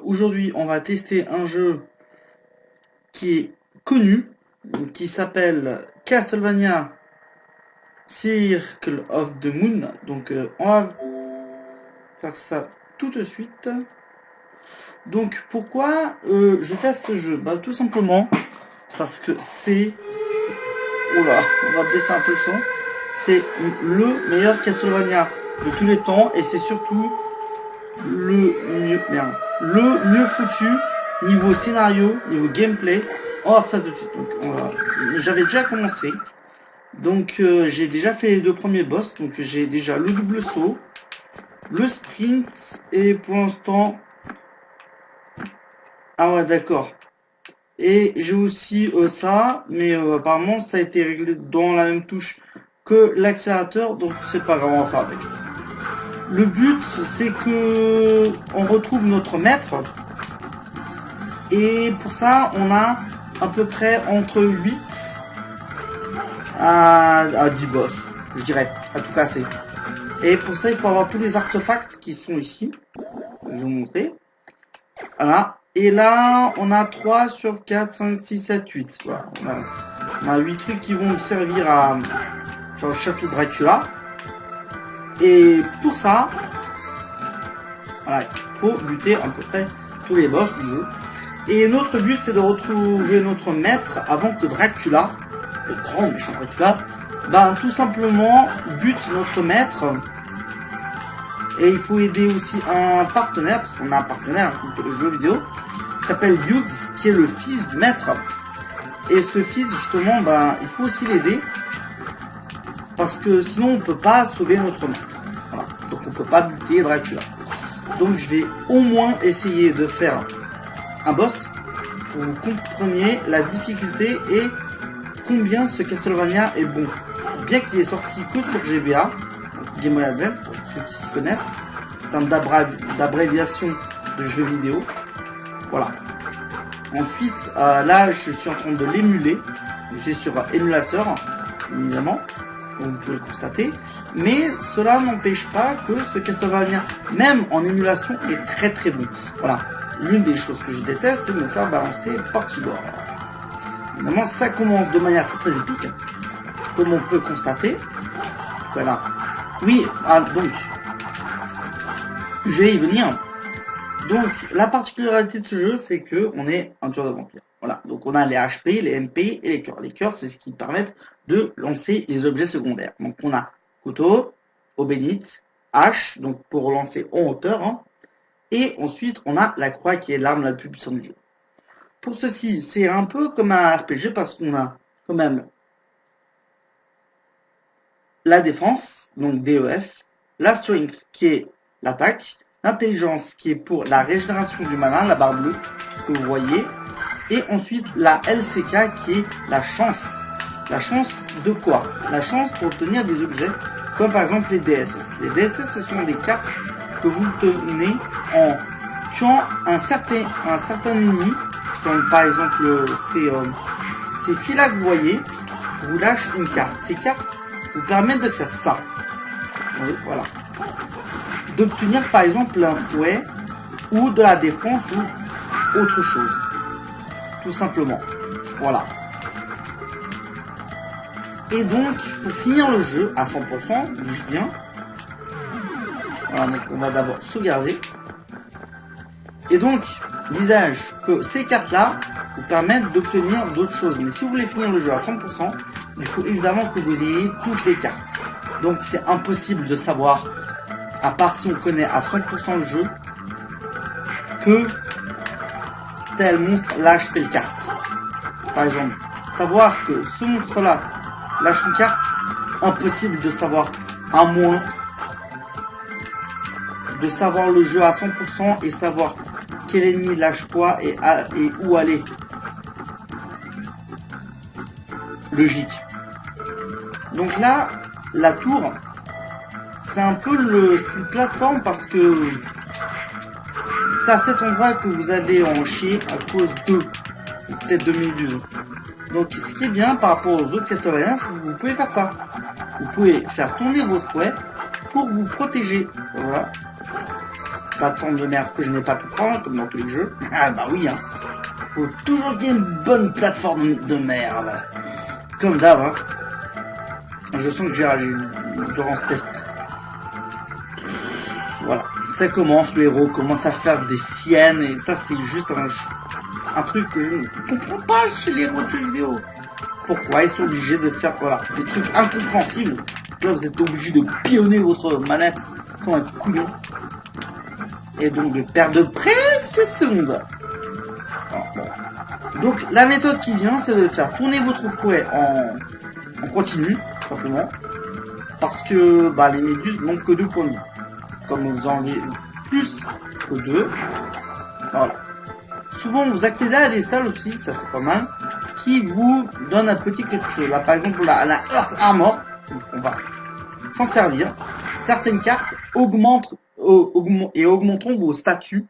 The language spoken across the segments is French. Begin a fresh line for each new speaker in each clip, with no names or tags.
aujourd'hui on va tester un jeu qui est connu, qui s'appelle Castlevania Circle of the Moon. Donc on va faire ça tout de suite. Donc pourquoi je teste ce jeu? Bah tout simplement parce que c'est... Oula, on va baisser un peu le son. C'est le meilleur Castlevania de tous les temps et c'est surtout le mieux foutu niveau scénario, niveau gameplay. On va voir ça tout de suite. Donc j'avais déjà commencé. Donc j'ai déjà fait les deux premiers boss. Donc j'ai déjà le double saut, le sprint et pour l'instant... Ah ouais d'accord. Et j'ai aussi ça, mais apparemment ça a été réglé dans la même touche que l'accélérateur, donc c'est pas grave, on va faire avec. Le but c'est que on retrouve notre maître, et pour ça on a à peu près entre 8 à 10 boss, je dirais, à tout casser. Et pour ça il faut avoir tous les artefacts qui sont ici, je vais vous montrer. Voilà. Et là, on a 3 sur 4, 5, 6, 7, 8. Voilà. On a 8 trucs qui vont servir à faire le château de Dracula. Et pour ça, voilà, il faut buter à peu près tous les boss du jeu. Et notre but, c'est de retrouver notre maître avant que Dracula, le grand méchant Dracula, bah, tout simplement bute notre maître. Et il faut aider aussi un partenaire, parce qu'on a un partenaire pour le jeu vidéo, qui s'appelle Hughes, qui est le fils du maître. Et ce fils, justement, ben, il faut aussi l'aider, parce que sinon on ne peut pas sauver notre maître. Voilà. Donc on ne peut pas buter Dracula. Donc je vais au moins essayer de faire un boss, pour que vous compreniez la difficulté et combien ce Castlevania est bon. Bien qu'il est sorti que sur GBA, Game Boy Advance, pour ceux qui s'y connaissent, en termes d'abréviation de jeux vidéo. Voilà. Ensuite, là, je suis en train de l'émuler. Je suis sur émulateur, évidemment, comme vous pouvez le constater. Mais cela n'empêche pas que ce Castlevania, même en émulation, est très très bon. Voilà. L'une des choses que je déteste, c'est de me faire balancer par-dessus bord. Évidemment, ça commence de manière très très épique, comme on peut constater. Voilà. Oui, donc, je vais y venir. Donc, la particularité de ce jeu, c'est que on est un tueur de vampires. Voilà. Donc, on a les HP, les MP et les cœurs. Les cœurs, c'est ce qui permettent de lancer les objets secondaires. Donc, on a couteau, eau bénite, hache, donc pour lancer en hauteur. Hein, et ensuite, on a la croix qui est l'arme la plus puissante du jeu. Pour ceci, c'est un peu comme un RPG parce qu'on a quand même la défense, donc DEF, la strength qui est l'attaque, l'intelligence qui est pour la régénération du mana, la barre bleue que vous voyez, et ensuite la LCK qui est la chance. La chance de quoi? La chance pour obtenir des objets comme par exemple les DSS. Les DSS, ce sont des cartes que vous tenez en tuant un certain ennemi, comme par exemple ces fils-là que vous voyez, vous lâche une carte. Ces cartes vous permettent de faire ça. Voilà. D'obtenir par exemple un fouet ou de la défense ou autre chose. Tout simplement. Voilà. Et donc, pour finir le jeu à 100%, dis-je bien. Voilà, donc on va d'abord sauvegarder. Et donc, disais-je que ces cartes-là vous permettent d'obtenir d'autres choses. Mais si vous voulez finir le jeu à 100%, il faut évidemment que vous ayez toutes les cartes. Donc c'est impossible de savoir, à part si on connaît à 100% le jeu, que tel monstre lâche telle carte. Par exemple, savoir que ce monstre-là lâche une carte, impossible de savoir, à moins de savoir le jeu à 100% et savoir quel ennemi lâche quoi et où aller. Logique. Donc là, la tour, c'est un peu le style plateforme parce que c'est à cet endroit que vous allez en chier à cause de peut-être 2012. Donc ce qui est bien par rapport aux autres Castlevania, c'est que vous pouvez faire ça. Vous pouvez faire tourner votre fouet pour vous protéger. Voilà. plateforme de merde que je n'ai pas pu prendre, comme dans tous les jeux. Ah bah oui, hein. Faut toujours qu'il y ait une bonne plateforme de merde. Comme d'hab, hein. Je sens que j'ai ragé durant ce test. Voilà. Ça commence, le héros commence à faire des siennes, et ça c'est juste un truc que je ne comprends pas chez les héros de jeux vidéo. Pourquoi ils sont obligés de faire voilà, des trucs incompréhensibles. Là vous êtes obligé de pionner votre manette comme un couillon. Et donc de perdre de précieuses secondes. Alors, bon. Donc la méthode qui vient, c'est de faire tourner votre fouet en continu, simplement. Parce que bah, les méduses n'ont que 2 points de vie. Comme vous en avez plus que 2. Voilà. Souvent vous accédez à des salles aussi, ça c'est pas mal, qui vous donnent un petit quelque chose. Là par exemple la Earth Armor, on va s'en servir. Certaines cartes augmentent et augmenteront vos statuts.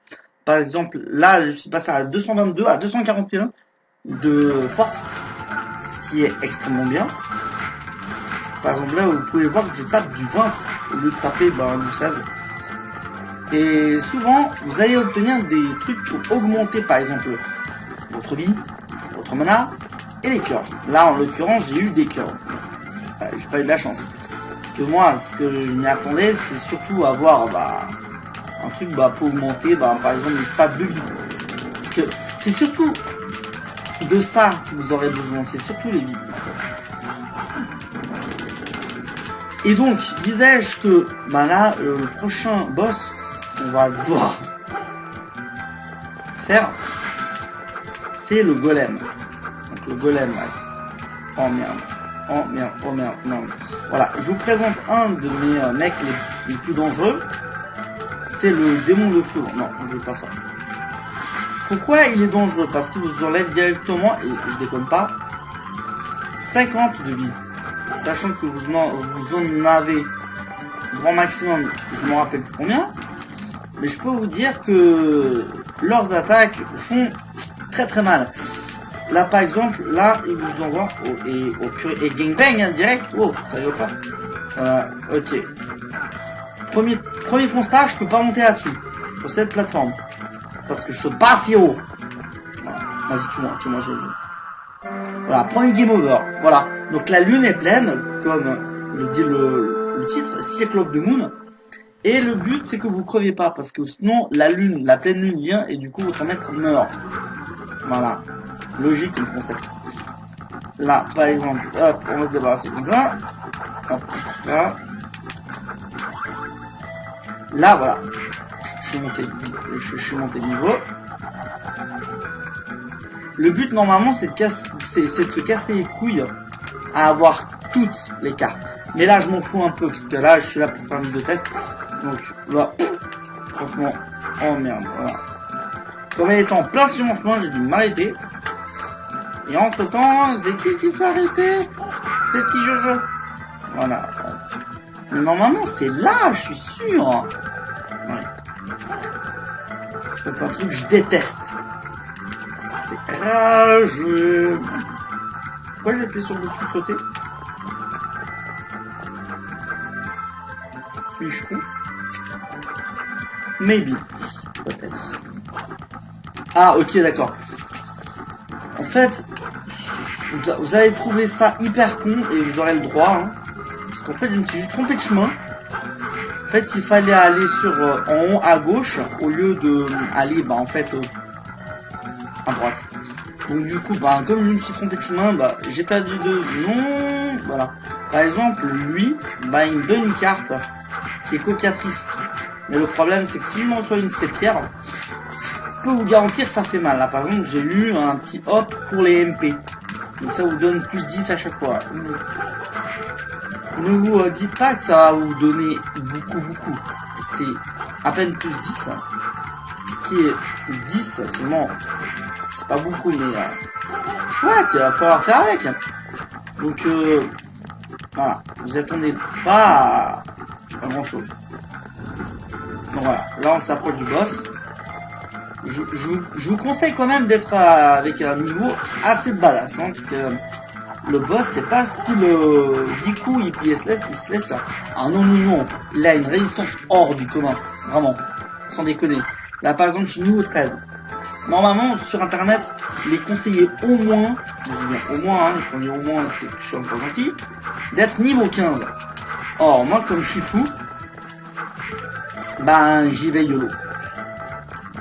Par exemple, là, je suis passé à 222 à 241 de force, ce qui est extrêmement bien. Par exemple, là, vous pouvez voir que je tape du 20 au lieu de taper du 16. Et souvent, vous allez obtenir des trucs pour augmenter, par exemple, votre vie, votre mana et les cœurs. Là, en l'occurrence, j'ai eu des cœurs. Enfin, j'ai pas eu de la chance. Parce que moi, ce que je m'y attendais, c'est surtout avoir un truc pour augmenter, par exemple, les stats de vie. Parce que c'est surtout de ça que vous aurez besoin, c'est surtout les vies. Et donc, disais-je que là, le prochain boss qu'on va devoir faire, c'est le golem. Donc le golem, ouais. Oh merde. Oh merde, oh merde, non. Voilà, je vous présente un de mes mecs les plus dangereux. C'est le démon de feu. Non, je veux pas ça. Pourquoi il est dangereux? Parce qu'il vous enlève directement, et je déconne pas, 50 de vie. Sachant que vous en avez grand maximum, je me rappelle plus combien. Mais je peux vous dire que leurs attaques font très très mal. Là par exemple, là ils vous envoient et gangbang hein, direct. Oh, ça y va pas. Ok. Premier constat, je peux pas monter là-dessus. Sur cette plateforme. Parce que je saute pas assez haut. Voilà. Vas-y, tue-moi, je. Voilà, premier game over. Voilà. Donc la lune est pleine, comme le dit le titre, Circle of the Moon. Et le but c'est que vous creviez pas, parce que sinon la pleine lune vient et du coup votre maître meurt. Voilà. Logique le concept. Là, par exemple, hop, on va se débarrasser comme ça. Hop, là. Là, voilà. Je suis monté de niveau. Le but normalement c'est de se casser les couilles à avoir toutes les cartes. Mais là je m'en fous un peu parce que là je suis là pour faire une vidéo test. Donc là, franchement, oh merde, voilà. Comme elle est en plein sur mon chemin, j'ai dû m'arrêter. Et entre temps, c'est qui s'est arrêté? C'est petit Jojo. Voilà. Mais normalement c'est là, je suis sûr. Ouais. Ça c'est un truc que je déteste. C'est rageux. Pourquoi j'ai appuyé sur le bouton sauter? Suis-je con? Maybe. Peut-être. Ah ok d'accord. En fait, vous allez trouver ça hyper con et vous aurez le droit. Hein, parce qu'en fait je me suis juste trompé de chemin. En fait il fallait aller en haut à gauche au lieu de aller en fait à droite. Donc du coup comme je me suis trompé de chemin, j'ai perdu de non. Voilà. Par exemple lui, il me donne une carte qui est cocatrice. Mais le problème c'est que si je m'en sois une cette pierre, je peux vous garantir ça fait mal. Là par exemple j'ai eu un petit hop pour les MP. Donc ça vous donne plus 10 à chaque fois. Ne vous dites pas que ça va vous donner beaucoup. C'est à peine plus 10. Ce qui est 10 seulement. C'est pas beaucoup mais soit il va falloir faire avec. Donc voilà, vous attendez pas à grand chose. Donc voilà, là on s'approche du boss. Je vous conseille quand même d'être avec un niveau assez badass, hein, parce que le boss c'est pas style Giku il se laisse. Ah non, il a une résistance hors du commun, vraiment. sans déconner. Là par exemple je suis niveau 13. Normalement sur internet il est conseillé au moins, hein, quand on dit au moins c'est que je suis encore gentil, d'être niveau 15. Or moi comme je suis fou, ben j'y vais YOLO.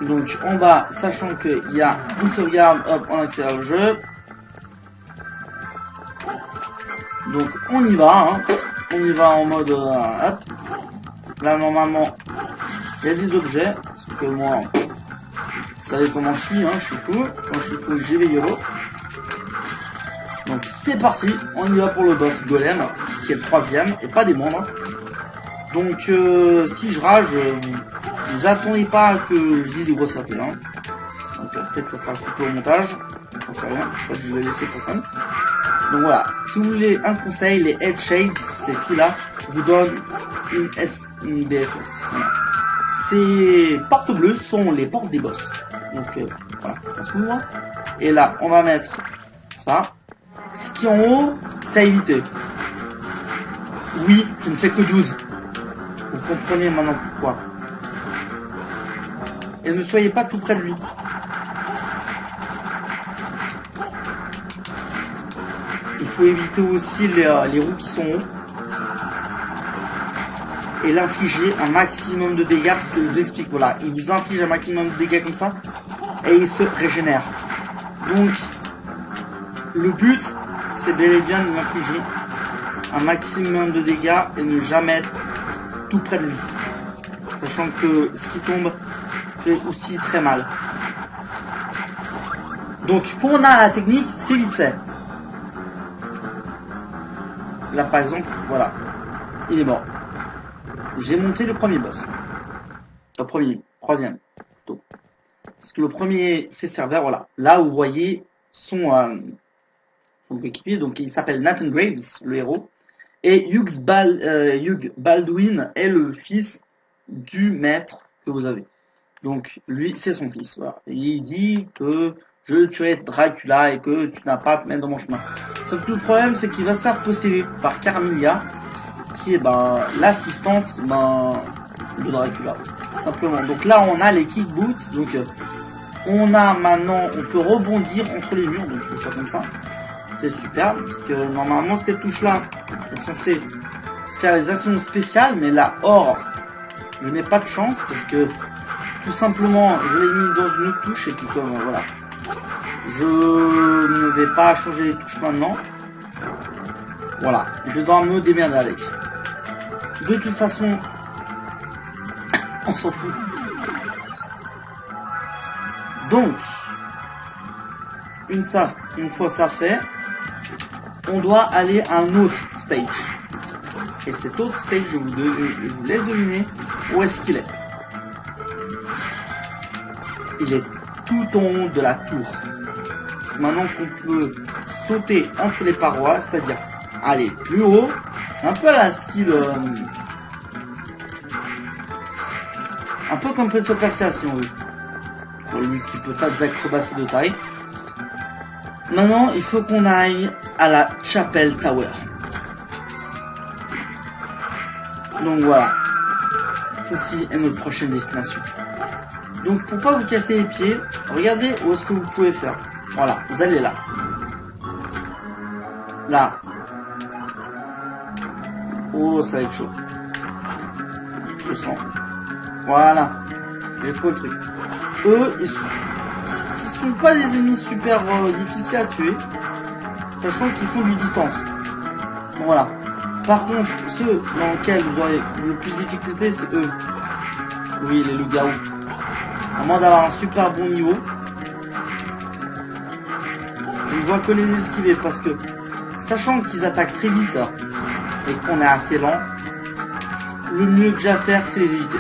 Donc en bas, sachant qu'il y a une sauvegarde, hop, on accélère le jeu. Donc on y va, hein. On y va en mode hop. Là normalement il y a des objets, parce que moi vous savez comment je suis, hein, je suis fou. Quand je suis fou j'y vais YOLO. Donc c'est parti, on y va pour le boss golem, qui est le 3e, et pas des moindres. Donc si je rage, vous attendez pas que je dise des grosses affaires. Hein. Donc peut-être ça fera couper au montage, j'en sais rien, je crois que je vais laisser pour quand même. Donc voilà, si vous voulez un conseil, les Head Shades, ces trucs-là, vous donnent une BSS. Voilà. Ces portes bleues sont les portes des boss. Donc voilà, ça s'ouvre. Et là, on va mettre ça. Ce qui est en haut, c'est à éviter. Oui, je ne fais que 12. Vous comprenez maintenant pourquoi. Et ne soyez pas tout près de lui. Il faut éviter aussi les roues qui sont hauts. Et l'infliger un maximum de dégâts, parce que je vous explique, voilà, il vous inflige un maximum de dégâts comme ça, et il se régénère. Donc, le but, c'est bel et bien de l'infliger un maximum de dégâts et ne jamais être tout près de lui. Sachant que ce qui tombe fait aussi très mal. Donc, quand on a la technique, c'est vite fait. Là, par exemple, voilà, il est mort. J'ai monté le premier boss. Le premier, troisième. Plutôt. Parce que le premier, c'est serveur, voilà. Là où vous voyez son équipier, donc il s'appelle Nathan Graves, le héros. Et Hugh Baldwin est le fils du maître que vous avez. Donc lui, c'est son fils. Voilà. Et il dit que je tuerai Dracula et que tu n'as pas à te mettre dans mon chemin. Sauf que le problème, c'est qu'il va se faire posséder par Carmilla, qui est l'assistante de Dracula. Simplement. Donc là, on a les kick boots. Donc on a maintenant, on peut rebondir entre les murs. Donc je fais ça comme ça. C'est super, parce que normalement ces touches-là sont censées faire les actions spéciales, mais là, or, je n'ai pas de chance, parce que tout simplement, je l'ai mis dans une autre touche, et puis comme, voilà, je ne vais pas changer les touches maintenant. Voilà, je dois me démerder avec. De toute façon, on s'en fout. Donc, une fois ça fait, on doit aller à un autre stage. Et cet autre stage, je vous laisse deviner où est-ce qu'il est. Il est tout en haut de la tour. C'est maintenant qu'on peut sauter entre les parois, c'est-à-dire aller plus haut, un peu à la style... un peu comme Prince of Persia si on veut. Pour lui qui peut faire des acrobaties de taille. Maintenant, il faut qu'on aille à la Chapel Tower. Donc voilà, ceci est notre prochaine destination. Donc pour pas vous casser les pieds, regardez où est-ce que vous pouvez faire. Voilà, vous allez là. Là. Oh, ça va être chaud. Je sens. Voilà. J'ai trouvé le truc. Eux, ils sont pas des ennemis super difficiles à tuer, sachant qu'ils font du distance. Donc, voilà. Par contre, ceux dans lesquels vous aurez le plus de difficulté, c'est eux. Oui, les loups-garous. À moins d'avoir un super bon niveau, je ne vois que les esquiver, parce que, sachant qu'ils attaquent très vite et qu'on est assez lent, le mieux que j'ai à faire, c'est les éviter.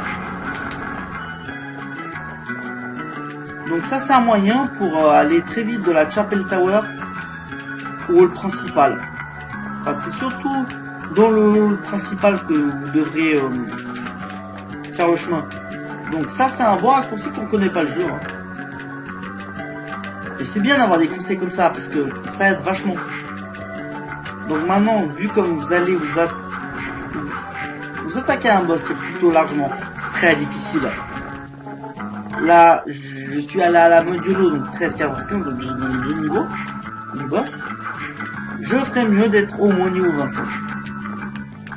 Donc ça, c'est un moyen pour aller très vite de la Chapel Tower au hall principal. Enfin, c'est surtout dans le hall principal que vous devrez faire le chemin. Donc ça, c'est un bon raccourci qu'on ne connaît pas le jeu. Hein. Et c'est bien d'avoir des conseils comme ça, parce que ça aide vachement. Donc maintenant, vu comme vous allez vous attaquer à un boss qui est plutôt largement très difficile, là, je suis allé à la modulo, donc 13, 14, 15, donc j'ai gagné 2 niveaux du boss. Je ferais mieux d'être au moins niveau 25.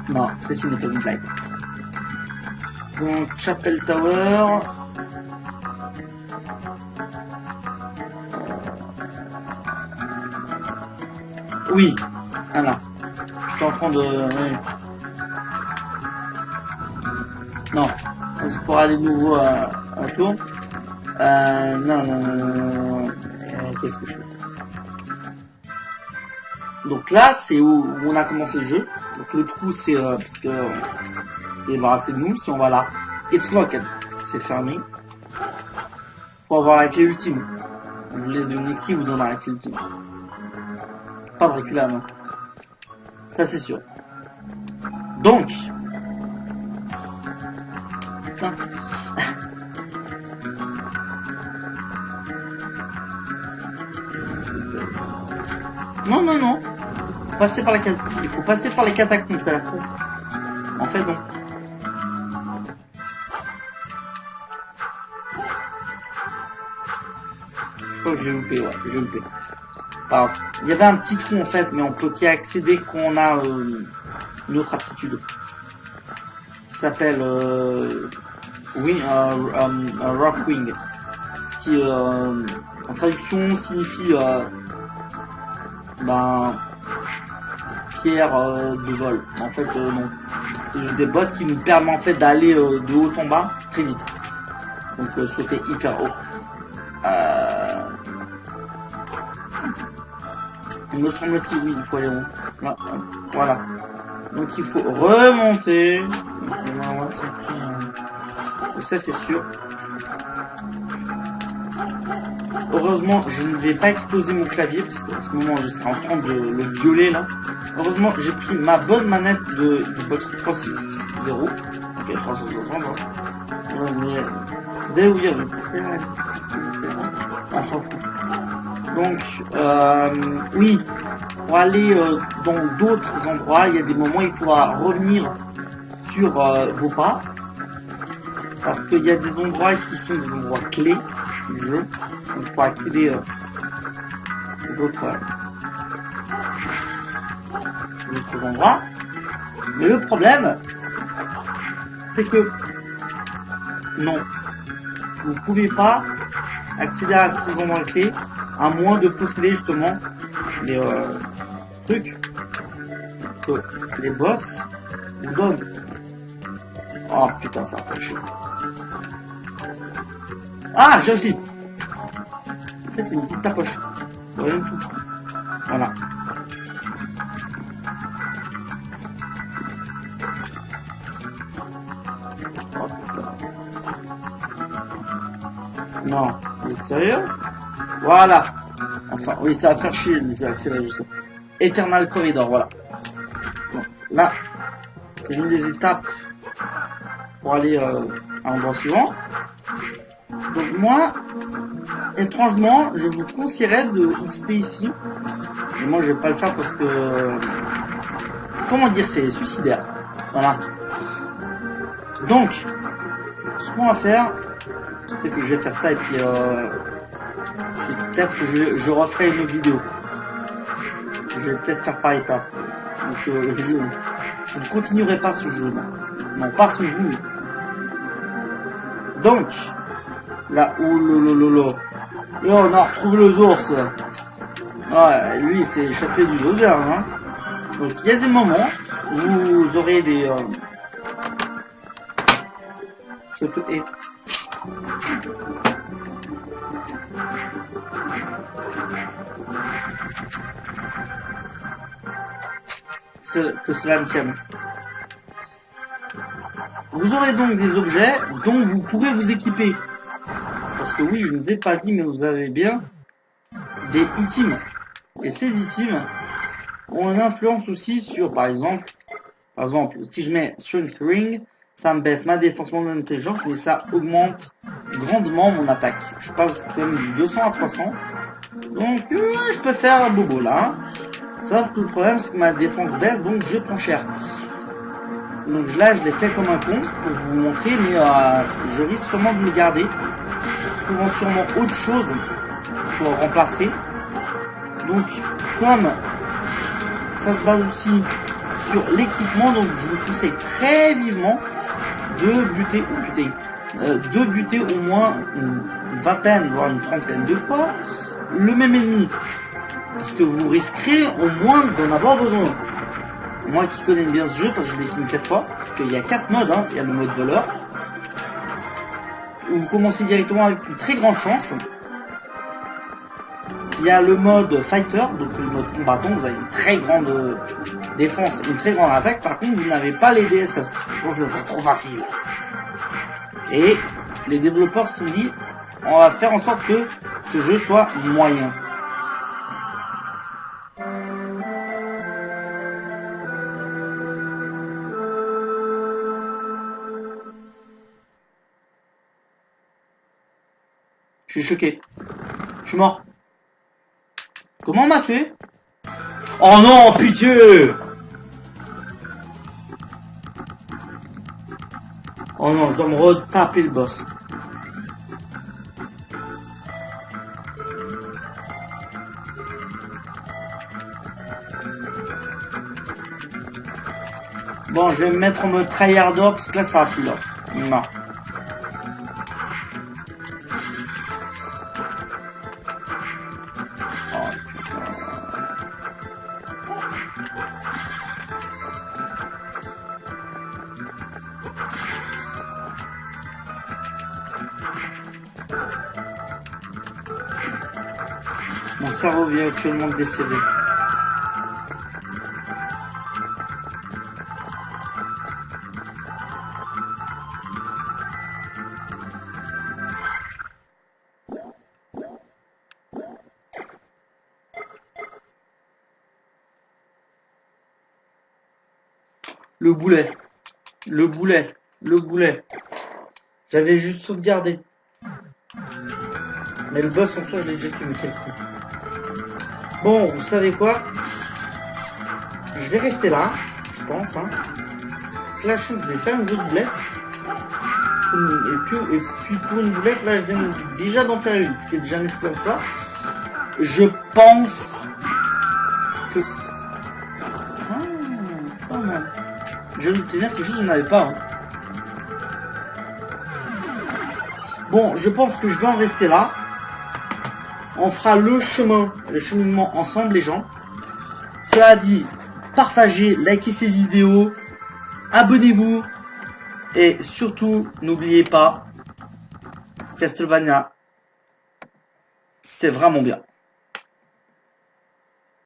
Non, ceci n'est pas une blague. Donc, Chapel Tower. Oui, voilà. Je suis en train de... Oui. Non, c'est pour aller de nouveau à un tour. Non. Qu'est-ce que je fais? Donc là, c'est où on a commencé le jeu. Donc le trou, c'est parce que il est débarrassé de nous. Si on va là, it's locked, c'est fermé. Faut avoir la clé ultime. On vous laisse deviner qui vous donnera la clé ultime. Pas de recul à main. Ça c'est sûr. Donc, putain. Non. Passer par il faut passer par les catacombes, c'est la con. En fait, non. Je crois que j'ai loupé, ouais, j'ai loupé. Alors, il y avait un petit trou en fait, mais on peut qu'y accéder quand on a une autre aptitude. Ça s'appelle Rock Wing. Ce qui en traduction signifie pierre de vol. En fait, non. C'est juste des bottes qui nous permettent en fait d'aller de haut en bas très vite. Donc sauter hyper haut. Il me semble-t-il, oui, il faut aller haut. Là, voilà. Donc il faut remonter. Donc ça c'est sûr. Heureusement, je ne vais pas exploser mon clavier parce qu'en ce moment je serai en train de le violer là. Heureusement, j'ai pris ma bonne manette de Xbox 360. Ok, 360. Mais dès où il y a on s'en fout. Donc, oui, pour aller dans d'autres endroits, il y a des moments où il faudra revenir sur vos pas. Parce qu'il y a des endroits qui sont des endroits clés du jeu. Donc pour accéder d'autres endroits. Mais le problème, c'est que non, vous ne pouvez pas accéder à ces endroits clés à moins de posséder justement les trucs que les boss vous donnent. Oh putain, ça va chier. Ah, j'ai aussi. C'est une petite tapoche. Rien du tout. Voilà. Oh, non, vous êtes sérieux? Voilà. Enfin, oui, ça va faire chier, mais j'ai accéléré juste ça. Eternal Corridor, voilà. Bon, là, c'est une des étapes pour aller à l'endroit suivant. Donc moi, étrangement, je vous conseillerais de XP ici. Mais moi, je vais pas le faire parce que... comment dire, c'est suicidaire. Voilà. Donc, ce qu'on va faire, c'est que je vais faire ça et puis peut-être que je referai une autre vidéo. Je vais peut-être faire par étapes. Donc, je ne continuerai pas ce jeu. Non, pas ce jeu. Donc, là, là, on a retrouvé les ours. Ouais, lui, il s'est échappé du odeur, hein. Donc, il y a des moments où vous aurez des... Je te hais. Que cela me tienne. Vous aurez donc des objets dont vous pourrez vous équiper. Parce que oui, je ne vous ai pas dit, mais vous avez bien des items. Et ces items ont une influence aussi sur, par exemple, si je mets Strength Ring, ça me baisse ma défense, mon intelligence, mais ça augmente grandement mon attaque. Je passe quand même du 200 à 300. Donc, je peux faire un bobo là. Sauf que le problème, c'est que ma défense baisse, donc je prends cher. Donc là, je l'ai fait comme un con pour vous montrer, mais je risque sûrement de le garder. trouveront sûrement autre chose pour remplacer. Donc, comme ça se base aussi sur l'équipement, donc je vous conseille très vivement de buter au moins une vingtaine, voire une trentaine de fois le même ennemi. Parce que vous risquerez au moins d'en avoir besoin. Moi qui connais bien ce jeu, parce que je l'ai fini 4 fois, parce qu'il y a 4 modes, hein. Il y a le mode voleur, où vous commencez directement avec une très grande chance. Il y a le mode fighter, donc le mode combattant, vous avez une très grande défense et une très grande attaque. Par contre, vous n'avez pas les DSS, parce que ça sera trop facile. Et les développeurs se sont dit, on va faire en sorte que ce jeu soit moyen. Je suis choqué. Je suis mort. Comment on m'a tué? Oh non, pitié! Oh non, je dois me retaper le boss. Bon, je vais me mettre en mode tryharder parce que là, ça va plus là. Non. Mon cerveau vient actuellement de décéder. Le boulet. Le boulet. Le boulet. J'avais juste sauvegardé. Mais le boss en soi, je l'ai déjà tué, mais quel coup. Bon, vous savez quoi? Je vais rester là, je pense. Hein. Flashon, je vais faire une autre boulette. Et puis pour une boulette, là, je viens déjà d'en faire une, ce qui est déjà un exploit en soi. Je pense que... Ah, pas mal. Je vais obtenir quelque chose que je n'avais pas. Hein. Bon, je pense que je vais en rester là. On fera le cheminement ensemble, les gens. Cela dit, partagez, likez ces vidéos, abonnez-vous. Et surtout, n'oubliez pas, Castlevania, c'est vraiment bien.